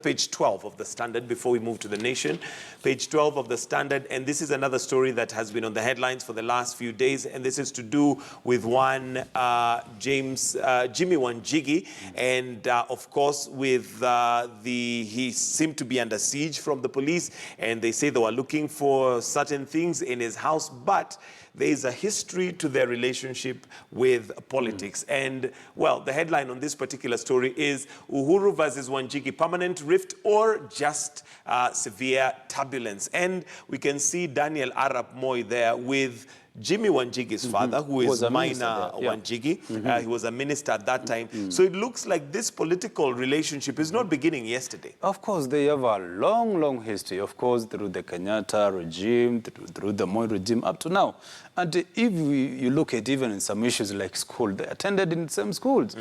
Page 12 of the Standard, before we move to the Nation. Page 12 of the Standard, and this is another story that has been on the headlines for the last few days, and this is to do with one Jimi Wanjigi, and of course with he seemed to be under siege from the police, and they say they were looking for certain things in his house, but there is a history to their relationship with politics. And, well, the headline on this particular story is Uhuru versus Wanjigi, permanent rift or just severe turbulence. And we can see Daniel Arap Moi there with Jimi Wanjigi's father, who is minor Wanjigi. He was a minister at that time. So it looks like this political relationship is not beginning yesterday. Of course, they have a long, long history, of course, through the Kenyatta regime, through the Moi regime up to now. And if you look at even in some issues like school, they attended in the same schools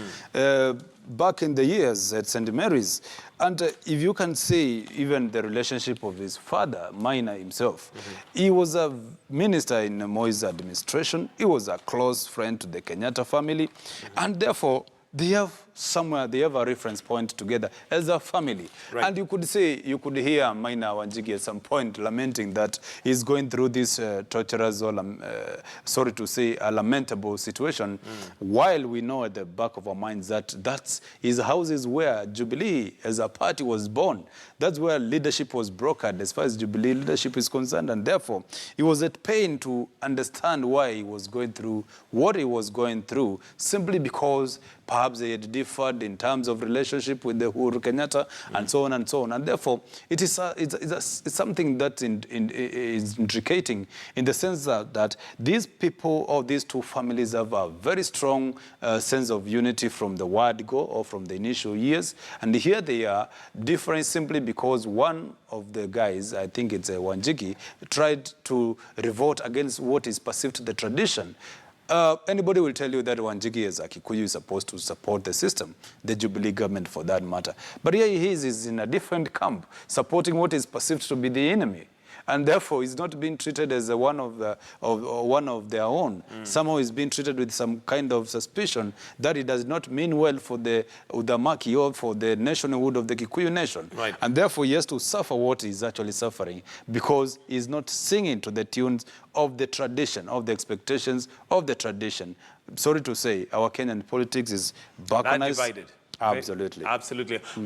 back in the years at St. Mary's. And if you can see even the relationship of his father, Maina himself, he was a minister in Moi's administration. He was a close friend to the Kenyatta family. And therefore, they have a reference point together as a family. Right. And you could hear Maina Wanjigi at some point lamenting that he's going through this torturous or, sorry to say, a lamentable situation, while we know at the back of our minds that his house is where Jubilee as a party was born. That's where leadership was brokered as far as Jubilee leadership is concerned, and therefore he was at pain to understand why he was going through what he was going through, simply because perhaps they had differed in terms of relationship with the Uhuru Kenyatta and so on and so on. And therefore, it's something that is intricating in the sense that these people or these two families have a very strong sense of unity from the word go or from the initial years. And here they are different simply because one of the guys, I think it's Wanjigi, tried to revolt against what is perceived to the tradition. Anybody will tell you that Wanjigi as a Kikuyu is supposed to support the system, the Jubilee government for that matter. But here he is in a different camp, supporting what is perceived to be the enemy. And therefore, he's not being treated as one of their own. Somehow he's being treated with some kind of suspicion that it does not mean well for the Udamaki or for the nationhood of the Kikuyu nation. Right. And therefore, he has to suffer what he's actually suffering because he's not singing to the tunes of the tradition, of the expectations of the tradition. Sorry to say, our Kenyan politics is balkanized. Divided. Absolutely. Absolutely.